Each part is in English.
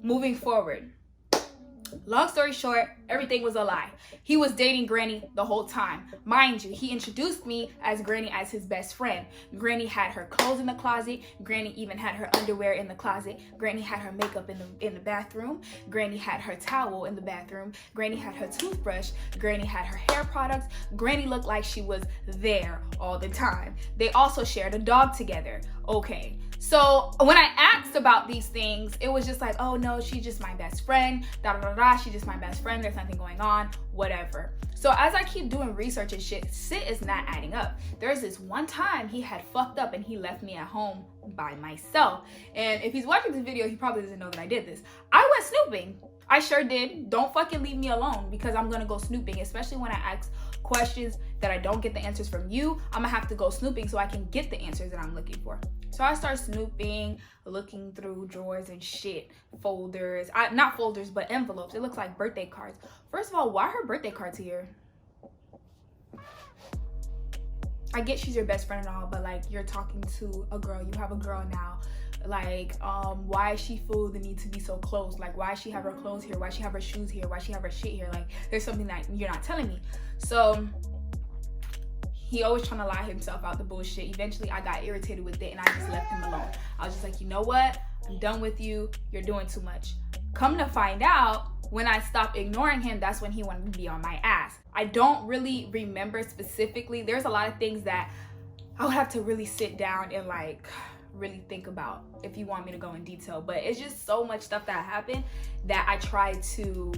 Moving forward, long story short, everything was a lie. He was dating Granny the whole time. Mind you, he introduced me as Granny as his best friend. Granny had her clothes in the closet. Granny even had her underwear in the closet. Granny had her makeup in the bathroom. Granny had her towel in the bathroom. Granny had her toothbrush. Granny had her hair products. Granny looked like she was there all the time. They also shared a dog together. Okay. So when I asked about these things, it was just like, oh no, she's just my best friend, she's just my best friend, there's nothing going on, whatever. So as I keep doing research and shit is not adding up. There's this one time he had fucked up and he left me at home by myself. And if he's watching this video, he probably doesn't know that I did this. I went snooping. I sure did. Don't fucking leave me alone, because I'm gonna go snooping, especially when I ask questions that I don't get the answers from you. I'm gonna have to go snooping so I can get the answers that I'm looking for. So I start snooping, looking through drawers and shit, folders, not folders, but envelopes. It looks like birthday cards. First of all, why are her birthday cards here? I get she's your best friend and all, but like, you're talking to a girl, you have a girl now. Like, why does she feel the need to be so close? Like, why does she have her clothes here? Why does she have her shoes here? Why does she have her shit here? Like, there's something that you're not telling me. So he always trying to lie himself out the bullshit. Eventually I got irritated with it and I just left him alone. I was just like, you know what? I'm done with you. You're doing too much. Come to find out, when I stopped ignoring him, that's when he wanted to be on my ass. I don't really remember specifically. There's a lot of things that I would have to really sit down and like really think about if you want me to go in detail. But it's just so much stuff that happened that I try to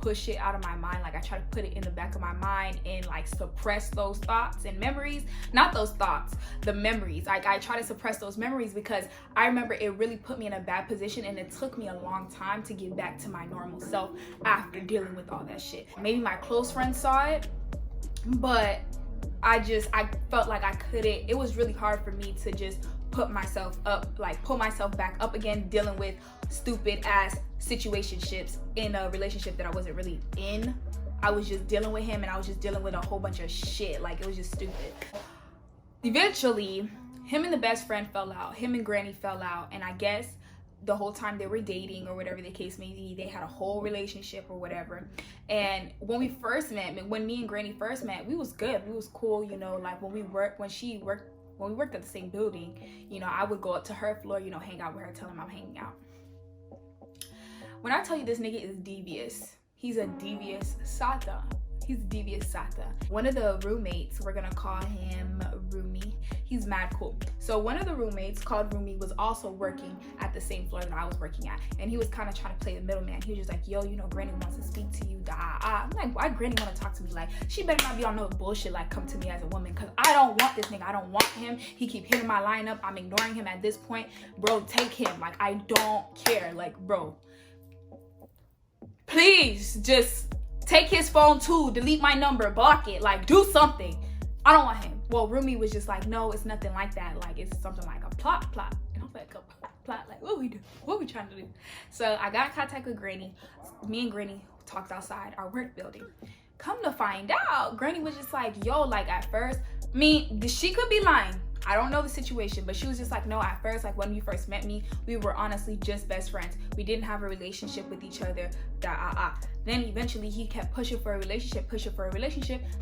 push it out of my mind. Like, I try to put it in the back of my mind and like suppress those thoughts and memories. Not those thoughts, the memories. Like, I try to suppress those memories because I remember it really put me in a bad position, and it took me a long time to get back to my normal self after dealing with all that shit. Maybe my close friends saw it, but I felt like I couldn't. It was really hard for me to just put myself up, like pull myself back up again, dealing with stupid ass situationships in a relationship that I wasn't really in. I was just dealing with him, and I was just dealing with a whole bunch of shit. Like, it was just stupid. Eventually, him and the best friend fell out. Him and Granny fell out, and I guess the whole time they were dating or whatever the case may be, they had a whole relationship or whatever. And when we first met, when me and Granny first met, we was good. We was cool, you know, like when we worked at the same building, you know, I would go up to her floor, you know, hang out with her, tell him I'm hanging out. When I tell you this nigga is devious, he's a devious Sata. He's a devious Sata. One of the roommates, we're gonna call him Rumi, he's mad cool. So one of the roommates called Rumi was also working at the same floor that I was working at. And he was kind of trying to play the middleman. He was just like, yo, you know, Granny wants to speak to you, I'm like, why Granny want to talk to me? Like, she better not be on no bullshit, like come to me as a woman, because I don't want this nigga. I don't want him. He keep hitting my lineup. I'm ignoring him at this point. Bro, take him. Like, I don't care. Like, bro, please just take his phone too, delete my number, block it, like do something. I don't want him. Well, Rumi was just like, no, it's nothing like that. Like, it's something like a plot. And I was like, a plot, like what we do? What we trying to do? So I got in contact with Granny. Me and Granny talked outside our work building. Come to find out, Granny was just like, yo, like at first, I mean, she could be lying. I don't know the situation, but she was just like, no, at first, like when you first met me, we were honestly just best friends. We didn't have a relationship with each other. Then eventually he kept pushing for a relationship.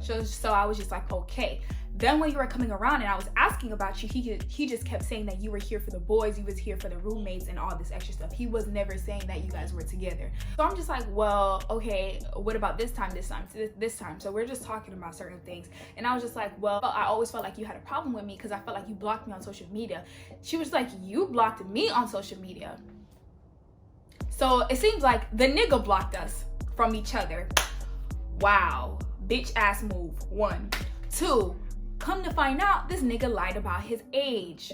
So I was just like, okay. Then when you were coming around and I was asking about you, he just kept saying that you were here for the boys, you was here for the roommates and all this extra stuff. He was never saying that you guys were together. So I'm just like, well, okay, what about this time? So we're just talking about certain things. And I was just like, well, I always felt like you had a problem with me because I felt like you blocked me on social media. She was like, you blocked me on social media. So it seems like the nigga blocked us from each other. Wow, bitch ass move, 1. 2, come to find out, this nigga lied about his age.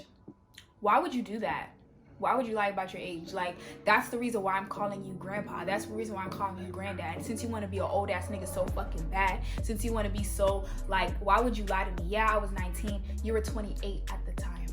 Why would you do that? Why would you lie about your age? Like, that's the reason why I'm calling you grandpa. That's the reason why I'm calling you granddad. Since you want to be an old ass nigga so fucking bad, since you want to be so, like, why would you lie to me? Yeah, I was 19. You were 28 at the time.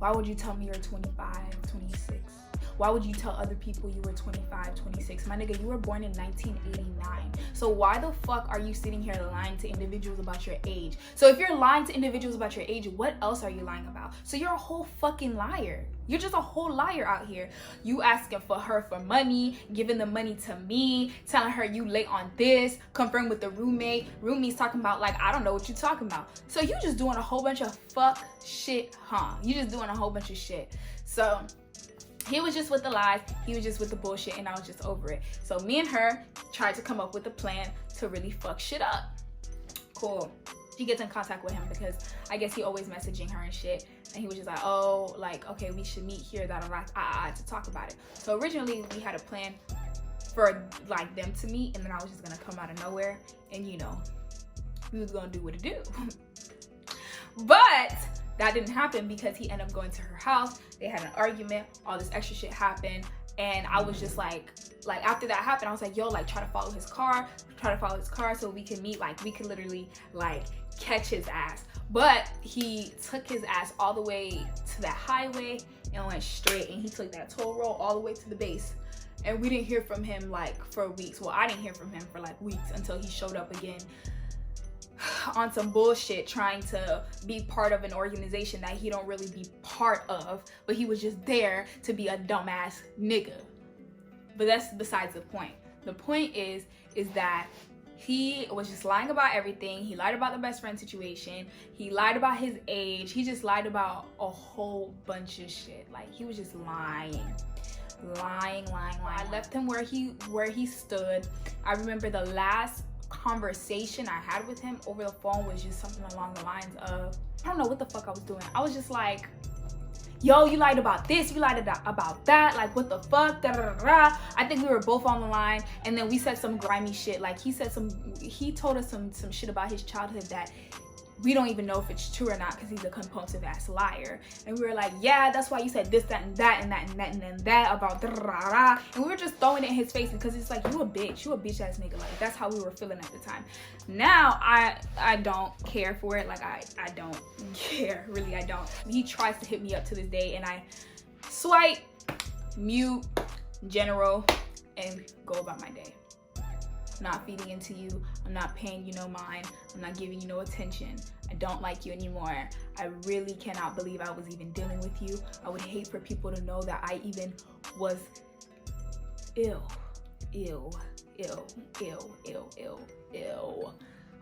Why would you tell me you're 25, 26? Why would you tell other people you were 25, 26? My nigga, you were born in 1989. So why the fuck are you sitting here lying to individuals about your age? So if you're lying to individuals about your age, what else are you lying about? So you're a whole fucking liar. You're just a whole liar out here. You asking for her for money, giving the money to me, telling her you late on this, confirm with the roommate. Roommate's talking about like, I don't know what you're talking about. So you just doing a whole bunch of fuck shit, huh? You just doing a whole bunch of shit. So he was just with the lies, he was just with the bullshit, and I was just over it. So me and her tried to come up with a plan to really fuck shit up. Cool. She gets in contact with him because I guess he always messaging her and shit. And he was just like, oh, like, okay, we should meet here, to talk about it. So originally we had a plan for like them to meet, and then I was just gonna come out of nowhere and, you know, we was gonna do what it do. But that didn't happen because he ended up going to her house. They had an argument, all this extra shit happened. And I was just like after that happened, I was like, yo, like try to follow his car so we can meet, like we could literally like catch his ass. But he took his ass all the way to that highway and went straight, and he took that toll road all the way to the base. And we didn't hear from him like for weeks. Well, I didn't hear from him for like weeks until he showed up again on some bullshit, trying to be part of an organization that he don't really be part of, but he was just there to be a dumbass nigga. But that's besides the point. The point is that he was just lying about everything. He lied about the best friend situation. He lied about his age. He just lied about a whole bunch of shit. Like, he was just lying. I left him where he stood. I remember the last conversation I had with him over the phone was just something along the lines of, I don't know what the fuck I was doing. I was just like, yo, you lied about this, you lied about that, like what the fuck, da da da da. I think we were both on the line, and then we said some grimy shit. Like he told us some shit about his childhood that we don't even know if it's true or not, because he's a compulsive ass liar. And we were like, yeah, that's why you said this, that, and that, and that, and that, and then that about da da da da. And we were just throwing it in his face because it's like, you a bitch ass nigga. Like, that's how we were feeling at the time. Now I don't care for it. Like, I don't care, really. I don't. He tries to hit me up to this day, and I swipe, mute, general, and go about my day. I'm not feeding into you. I'm not paying you no mind. I'm not giving you no attention. I don't like you anymore. I really cannot believe I was even dealing with you. I would hate for people to know that I even was ill.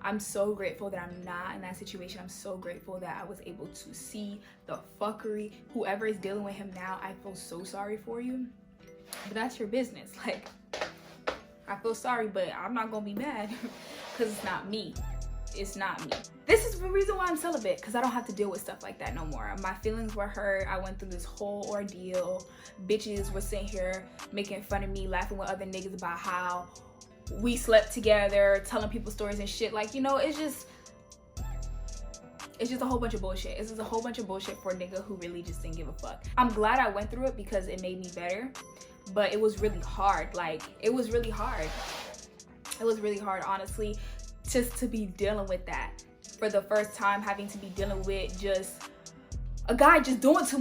I'm so grateful that I'm not in that situation. I'm so grateful that I was able to see the fuckery. Whoever is dealing with him now, I feel so sorry for you. But that's your business. Like, I feel sorry, but I'm not gonna be mad because it's not me. It's not me. This is the reason why I'm celibate, because I don't have to deal with stuff like that no more. My feelings were hurt. I went through this whole ordeal. Bitches were sitting here making fun of me, laughing with other niggas about how we slept together, telling people stories and shit. Like, you know, it's just a whole bunch of bullshit. It's just a whole bunch of bullshit for a nigga who really just didn't give a fuck. I'm glad I went through it because it made me better. But it was really hard. Like, it was really hard. It was really hard, honestly, just to be dealing with that for the first time, having to be dealing with just a guy just doing too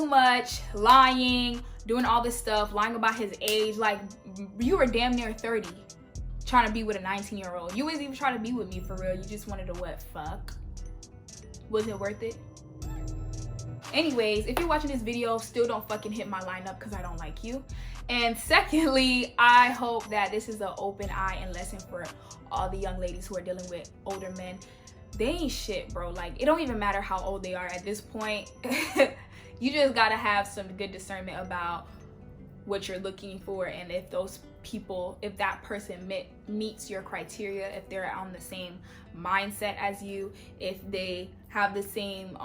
much, lying, doing all this stuff, lying about his age. Like, you were damn near 30 trying to be with a 19-year-old. You wasn't even trying to be with me for real. You just wanted to what? Fuck. Was it worth it? Anyways, if you're watching this video, still don't fucking hit my line up because I don't like you. And secondly, I hope that this is an open eye and lesson for all the young ladies who are dealing with older men. They ain't shit, bro. Like, it don't even matter how old they are at this point. You just gotta have some good discernment about what you're looking for, and if those people, if that person meets your criteria, if they're on the same mindset as you, if they have the same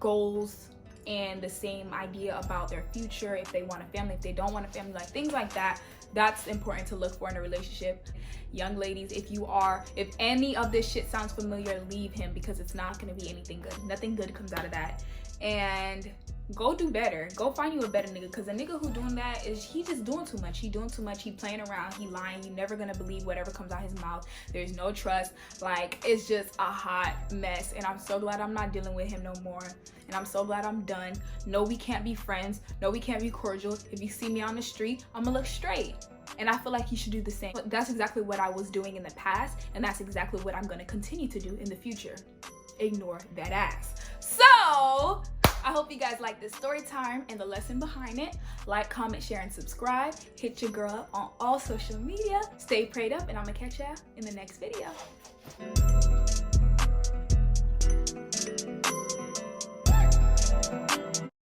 goals and the same idea about their future, if they want a family, if they don't want a family, like things like that. That's important to look for in a relationship. Young ladies, if any of this shit sounds familiar, leave him, because it's not going to be anything good. Nothing good comes out of that. and go do better. Go find you a better nigga, because a nigga who doing that is, he just doing too much. He doing too much. He playing around. He lying. He never gonna believe whatever comes out his mouth. There's no trust. Like, it's just a hot mess, and I'm so glad I'm not dealing with him no more. And I'm so glad I'm done. No, we can't be friends. No, we can't be cordial. If you see me on the street, I'm gonna look straight. And I feel like he should do the same. But that's exactly what I was doing in the past, and that's exactly what I'm gonna continue to do in the future. Ignore that ass. So I hope you guys like this story time and the lesson behind it. Like, comment, share, and subscribe. Hit your girl up on all social media. Stay prayed up, and I'm gonna catch ya in the next video.